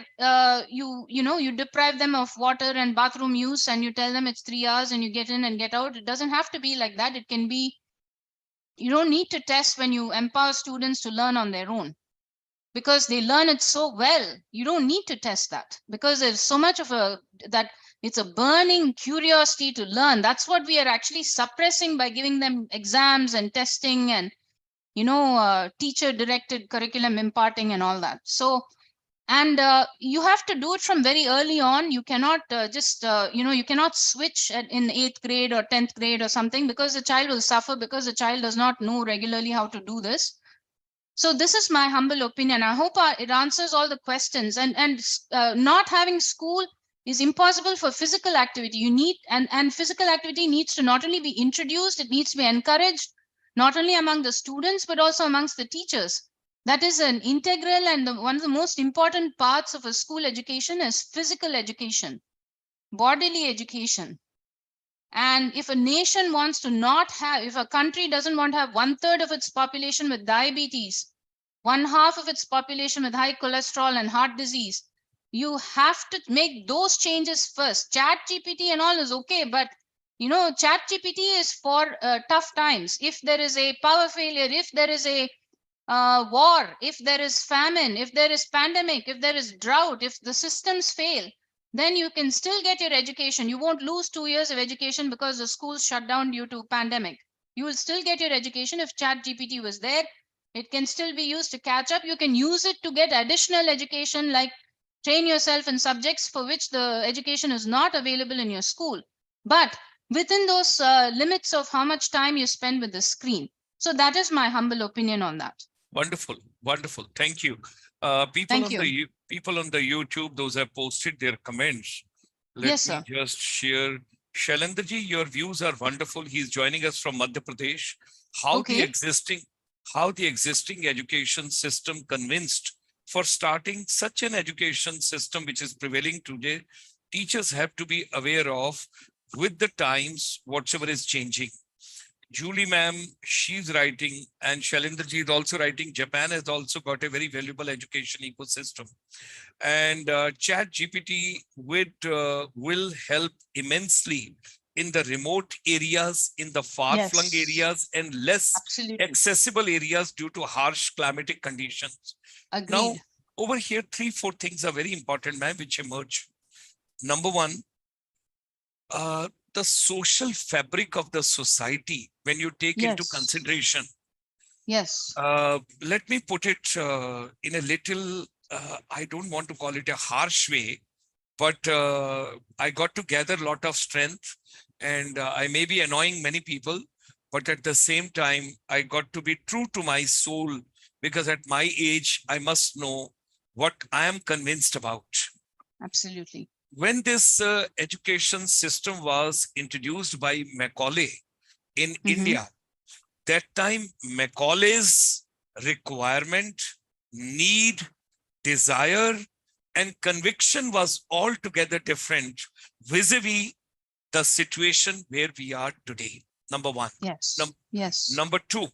Speaker 2: you deprive them of water and bathroom use and you tell them it's 3 hours and you get in and get out. It doesn't have to be like that. It can be, you don't need to test when you empower students to learn on their own, because they learn it so well. You don't need to test that, because there's so much of that it's a burning curiosity to learn. That's what we are actually suppressing by giving them exams and testing and teacher directed curriculum imparting and all that. So, and you have to do it from very early on. You cannot you cannot switch in 8th grade or 10th grade or something, because the child will suffer, because the child does not know regularly how to do this. So this is my humble opinion. I hope it answers all the questions. And not having school is impossible for physical activity. You need, and physical activity needs to not only be introduced, it needs to be encouraged, not only among the students, but also amongst the teachers. That is an integral, and one of the most important parts of a school education is physical education, bodily education. And if a nation wants to not have, if a country doesn't want to have 1/3 of its population with diabetes, 1/2 of its population with high cholesterol and heart disease, you have to make those changes first. ChatGPT and all is okay, but ChatGPT is for tough times. If there is a power failure, if there is a war, if there is famine, if there is pandemic, if there is drought, if the systems fail, then you can still get your education. You won't lose 2 years of education because the schools shut down due to pandemic. You will still get your education. If ChatGPT was there, it can still be used to catch up. You can use it to get additional education, like train yourself in subjects for which the education is not available in your school, but within those limits of how much time you spend with the screen. So that is my humble opinion on that.
Speaker 1: Wonderful, wonderful. Thank you.
Speaker 2: Thank you.
Speaker 1: People on the YouTube, those have posted their comments. Let
Speaker 2: Yes,
Speaker 1: me
Speaker 2: sir.
Speaker 1: just share. Shailendraji, your views are wonderful. He's joining us from Madhya Pradesh. How the
Speaker 2: Okay.
Speaker 1: existing education system convinced for starting such an education system which is prevailing today, teachers have to be aware of with the times, whatever is changing. Julie ma'am, she's writing, and Shailendraji is also writing. Japan has also got a very valuable education ecosystem. And ChatGPT will help immensely in the remote areas, in the far-flung
Speaker 2: Yes.
Speaker 1: areas, and less
Speaker 2: Absolutely.
Speaker 1: accessible areas due to harsh climatic conditions.
Speaker 2: Agreed.
Speaker 1: Now, over here, 3-4 things are very important, ma'am, which emerge. Number one, the social fabric of the society, when you take into
Speaker 2: Yes.
Speaker 1: consideration.
Speaker 2: Yes.
Speaker 1: Let me put it in a little, I don't want to call it a harsh way, but I got to gather a lot of strength, and I may be annoying many people, but at the same time, I got to be true to my soul, because at my age, I must know what I am convinced about.
Speaker 2: Absolutely.
Speaker 1: When this education system was introduced by Macaulay in India, that time Macaulay's requirement, need, desire, and conviction was altogether different vis-a-vis the situation where we are today. Number one.
Speaker 2: Yes. Yes.
Speaker 1: Number two,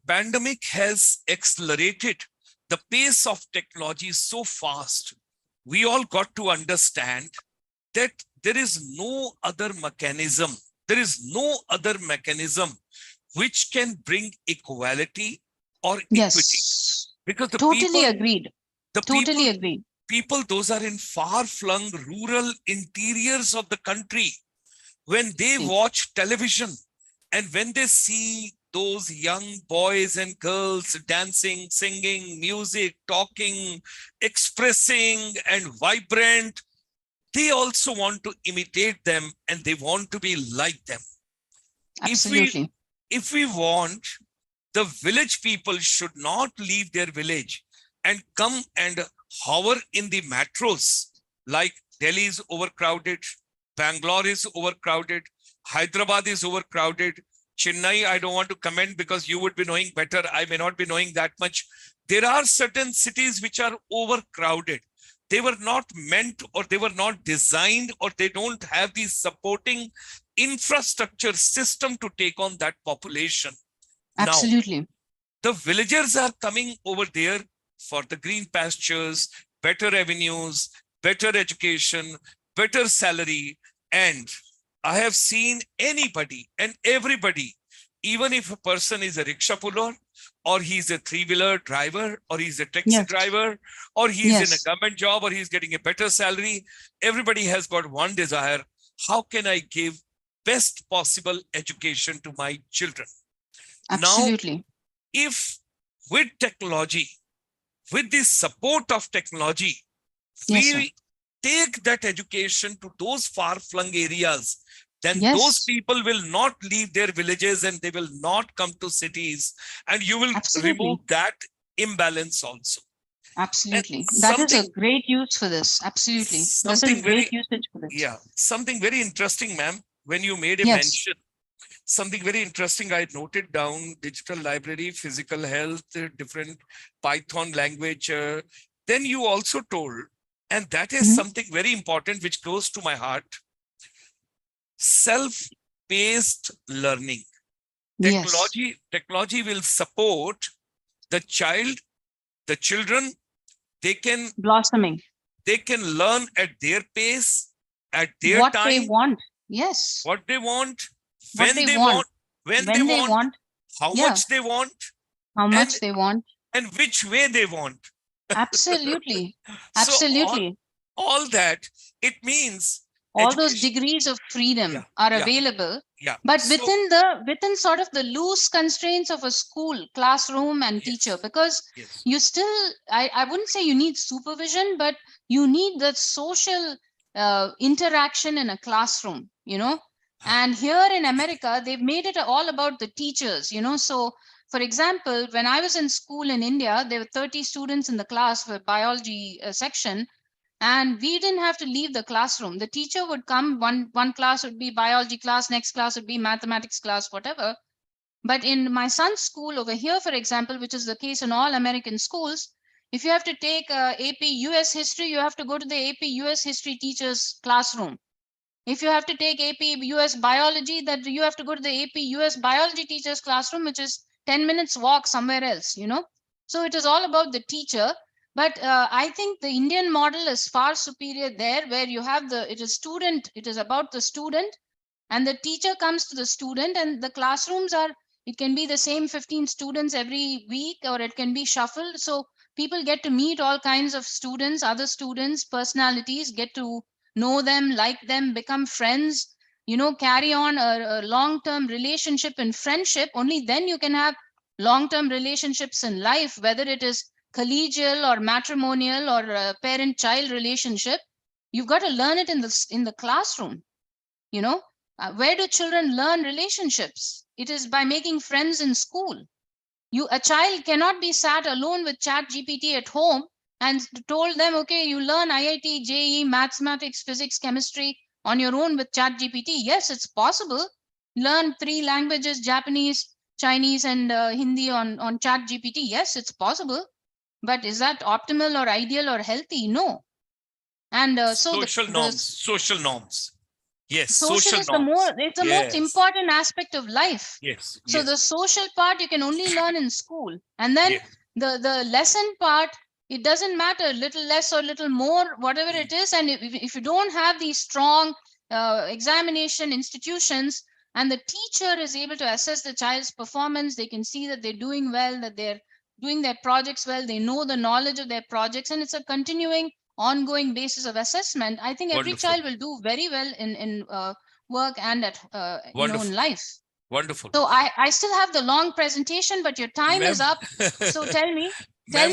Speaker 1: pandemic has accelerated the pace of technology so fast. We all got to understand that there is no other mechanism. There is no other mechanism which can bring equality or equity.
Speaker 2: Yes.
Speaker 1: Because
Speaker 2: Totally agreed.
Speaker 1: the
Speaker 2: Totally agreed.
Speaker 1: people, those are in far-flung rural interiors of the country. When they watch television and when they see those young boys and girls dancing, singing, music, talking, expressing, and vibrant, they also want to imitate them and they want to be like them.
Speaker 2: Absolutely.
Speaker 1: If we want, the village people should not leave their village and come and hover in the metros, like Delhi is overcrowded, Bangalore is overcrowded, Hyderabad is overcrowded, Chennai, I don't want to comment because you would be knowing better. I may not be knowing that much. There are certain cities which are overcrowded. They were not meant, or they were not designed, or they don't have the supporting infrastructure system to take on that population.
Speaker 2: Absolutely.
Speaker 1: Now, the villagers are coming over there for the green pastures, better avenues, better education, better salary. And I have seen anybody and everybody, even if a person is a rickshaw puller, or he's a three-wheeler driver, or he's a taxi driver, or he's in a government job, or he's getting a better salary, everybody has got one desire: how can I give best possible education to my children?
Speaker 2: Absolutely.
Speaker 1: Now, if with technology, with the support of technology, we take that education to those far-flung areas, then those people will not leave their villages and they will not come to cities, and you will remove that imbalance also.
Speaker 2: Absolutely. That is a great use for this. Absolutely. That's a great usage for this.
Speaker 1: Yeah. Something very interesting, ma'am, when you made a mention, something very interesting I noted down: digital library, physical health, different Python language. Then you also told, and that is something very important which goes to my heart, self-paced learning. Technology will support the children. They can blossoming. They can learn at their pace, at their
Speaker 2: what
Speaker 1: time.
Speaker 2: What they want. Yes.
Speaker 1: What they want.
Speaker 2: When they want.
Speaker 1: When they want. How much they want.
Speaker 2: How much they want.
Speaker 1: And which way they want.
Speaker 2: Absolutely. Absolutely.
Speaker 1: So all that, it means
Speaker 2: all those degrees of freedom are available, but within sort of the loose constraints of a school, classroom, and teacher, because you still, I wouldn't say you need supervision, but you need that social interaction in a classroom, you know. And here in America, they've made it all about the teachers, you know. So, for example, when I was in school in India, there were 30 students in the class for biology section. And we didn't have to leave the classroom. The teacher would come, one class would be biology class, next class would be mathematics class, whatever. But in my son's school over here, for example, which is the case in all American schools, if you have to take AP US history, you have to go to the AP US history teacher's classroom. If you have to take AP US biology, that you have to go to the AP US biology teacher's classroom, which is 10 minutes walk somewhere else, you know. So it is all about the teacher. But I think the Indian model is far superior there, where you have it is about the student, and the teacher comes to the student, and the classrooms it can be the same 15 students every week, or it can be shuffled. So people get to meet all kinds of students, other students, personalities, get to know them, like them, become friends, you know, carry on a long-term relationship and friendship. Only then you can have long-term relationships in life, whether it is collegial or matrimonial or parent-child relationship. You've got to learn it in the classroom. You know, where do children learn relationships? It is by making friends in school. A child cannot be sat alone with ChatGPT at home and told them, okay, you learn IIT, JEE, mathematics, physics, chemistry on your own with ChatGPT. Yes, it's possible. Learn 3 languages, Japanese, Chinese, and Hindi on ChatGPT. Yes, it's possible. But is that optimal or ideal or healthy? No. And
Speaker 1: social norms. Yes.
Speaker 2: Social is it's the most important aspect of life.
Speaker 1: Yes.
Speaker 2: So the social part you can only learn in school. And then the lesson part, It doesn't matter, little less or little more, whatever it is. And if you don't have these strong examination institutions, and the teacher is able to assess the child's performance, they can see that they're doing well, that they're doing their projects well, they know the knowledge of their projects, and it's a continuing, ongoing basis of assessment. I think every
Speaker 1: Wonderful.
Speaker 2: child will do very well in work and at in
Speaker 1: Wonderful.
Speaker 2: life.
Speaker 1: Wonderful.
Speaker 2: So I still have the long presentation, but your time is
Speaker 1: Ma'am.
Speaker 2: up. So tell me.
Speaker 1: Ma'am,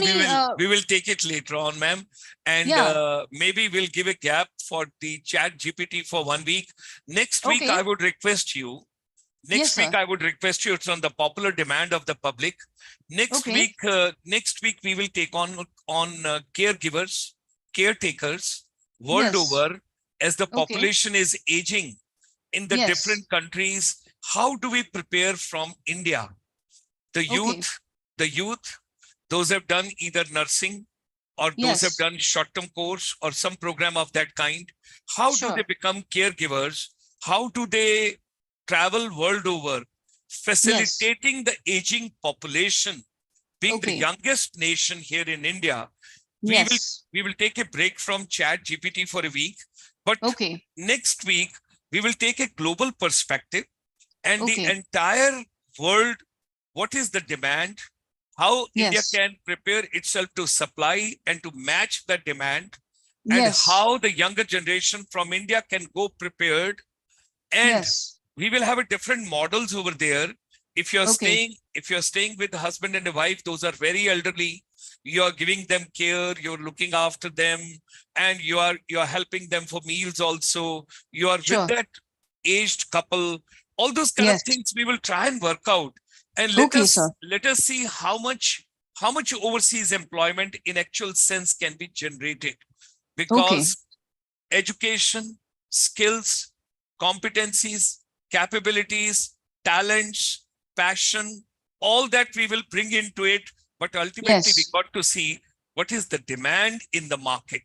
Speaker 1: we will take it later on, ma'am. And
Speaker 2: Yeah.
Speaker 1: maybe we'll give a gap for the Chat GPT for 1 week. Next week,
Speaker 2: Okay.
Speaker 1: I would request you. Next
Speaker 2: Yes,
Speaker 1: week,
Speaker 2: sir.
Speaker 1: I would request you. It's on the popular demand of the public. Next
Speaker 2: Okay.
Speaker 1: week we will take on caregivers, caretakers world
Speaker 2: Yes.
Speaker 1: over as the
Speaker 2: Okay.
Speaker 1: population is aging in the
Speaker 2: Yes.
Speaker 1: different countries. How do we prepare from India? The
Speaker 2: Okay.
Speaker 1: youth, those have done either nursing or those have
Speaker 2: Yes.
Speaker 1: done short-term course or some program of that kind. How do
Speaker 2: Sure.
Speaker 1: they become caregivers? How do they travel world over, facilitating the aging population? Being the
Speaker 2: Okay.
Speaker 1: youngest nation here in India,
Speaker 2: Yes.
Speaker 1: we will take a break from Chat GPT for a week, but
Speaker 2: Okay.
Speaker 1: next week we will take a global perspective and the
Speaker 2: Okay.
Speaker 1: entire world. What is the demand? How India
Speaker 2: Yes.
Speaker 1: can prepare itself to supply and to match the demand, and
Speaker 2: Yes.
Speaker 1: how the younger generation from India can go prepared. And
Speaker 2: Yes.
Speaker 1: we will have a different models over there. If you're
Speaker 2: Okay.
Speaker 1: staying with a husband and a wife, those are very elderly, you're giving them care, you're looking after them, and you're helping them for meals also. You are
Speaker 2: Sure.
Speaker 1: with that aged couple. All those kind of
Speaker 2: Yes.
Speaker 1: things we will try and work out. And
Speaker 2: Okay, sir.
Speaker 1: let us see how much overseas employment in actual sense can be generated, because education, skills, competencies, capabilities, talents, passion, all that we will bring into it. But ultimately, we
Speaker 2: Yes.
Speaker 1: got to see what is the demand in the market,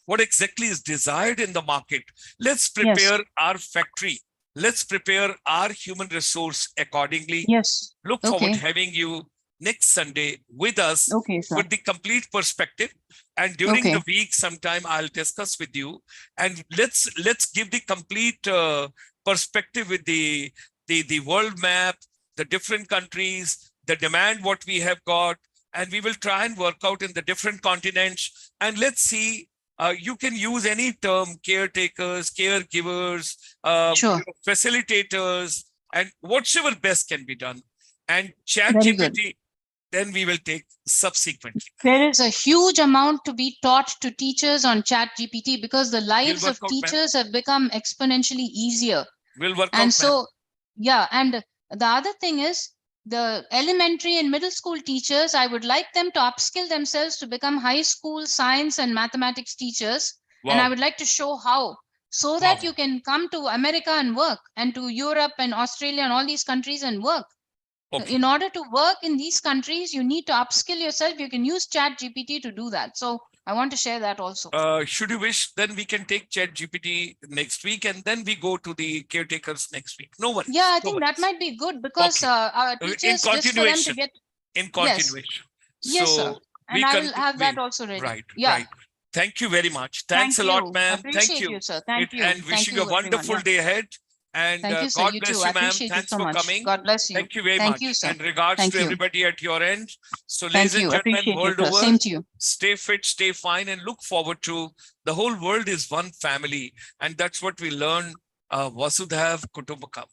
Speaker 1: what exactly is desired in the market. Let's prepare our factory. Let's prepare our human resource accordingly.
Speaker 2: Yes.
Speaker 1: Look forward
Speaker 2: Okay.
Speaker 1: to having you next Sunday with us
Speaker 2: Okay, sir.
Speaker 1: with the complete perspective. And during
Speaker 2: Okay.
Speaker 1: the week, sometime I'll discuss with you, and let's give the complete perspective with the world map, the different countries, the demand what we have got, and we will try and work out in the different continents. And let's see. You can use any term: caretakers, caregivers,
Speaker 2: Sure.
Speaker 1: facilitators, and whatever best can be done. And Chat
Speaker 2: Very good.
Speaker 1: GPT, then we will take subsequently.
Speaker 2: There is a huge amount to be taught to teachers on Chat GPT, because the lives
Speaker 1: work
Speaker 2: of
Speaker 1: out, ma'am.
Speaker 2: teachers have become exponentially easier.
Speaker 1: We'll work
Speaker 2: And
Speaker 1: out, ma'am.
Speaker 2: so, yeah, and the other thing is, the elementary and middle school teachers, I would like them to upskill themselves to become high school science and mathematics teachers. And I
Speaker 1: Wow.
Speaker 2: would like to show how, so that you can come to America and work, and to Europe and Australia and all these countries and work.
Speaker 1: Okay.
Speaker 2: In order to work in these countries, you need to upskill yourself. You can use Chat GPT to do that. So I want to share that also.
Speaker 1: Should you wish, then we can take Chat GPT next week, and then we go to the caretakers next week. No worries.
Speaker 2: Yeah, I
Speaker 1: no
Speaker 2: think that
Speaker 1: worries.
Speaker 2: might be good, because
Speaker 1: Okay.
Speaker 2: our
Speaker 1: In
Speaker 2: teachers, just for them to
Speaker 1: continuation.
Speaker 2: get,
Speaker 1: In continuation.
Speaker 2: Yes, sir.
Speaker 1: So
Speaker 2: and I will have that also ready.
Speaker 1: Right.
Speaker 2: Yeah.
Speaker 1: Right. Thank you very much.
Speaker 2: Thank
Speaker 1: Thanks a lot,
Speaker 2: you.
Speaker 1: ma'am.
Speaker 2: Appreciate
Speaker 1: Thank you.
Speaker 2: you, sir. Thank you.
Speaker 1: And
Speaker 2: Thank
Speaker 1: wishing you a
Speaker 2: everyone.
Speaker 1: wonderful
Speaker 2: Yeah.
Speaker 1: day ahead. And
Speaker 2: Thank you, sir.
Speaker 1: God
Speaker 2: You
Speaker 1: bless
Speaker 2: too.
Speaker 1: you,
Speaker 2: I
Speaker 1: ma'am.
Speaker 2: appreciate
Speaker 1: Thanks
Speaker 2: you so
Speaker 1: for
Speaker 2: much.
Speaker 1: coming.
Speaker 2: God bless you.
Speaker 1: Thank you very
Speaker 2: Thank
Speaker 1: much.
Speaker 2: you, sir.
Speaker 1: And regards
Speaker 2: Thank
Speaker 1: to
Speaker 2: you.
Speaker 1: everybody at your end. So,
Speaker 2: Thank
Speaker 1: ladies and
Speaker 2: you.
Speaker 1: gentlemen,
Speaker 2: Appreciate you,
Speaker 1: world
Speaker 2: sir.
Speaker 1: over,
Speaker 2: Same to you.
Speaker 1: stay fit, stay fine, and look forward to the whole world is one family. And that's what we learn. Vasudhaiv Kutumbakam.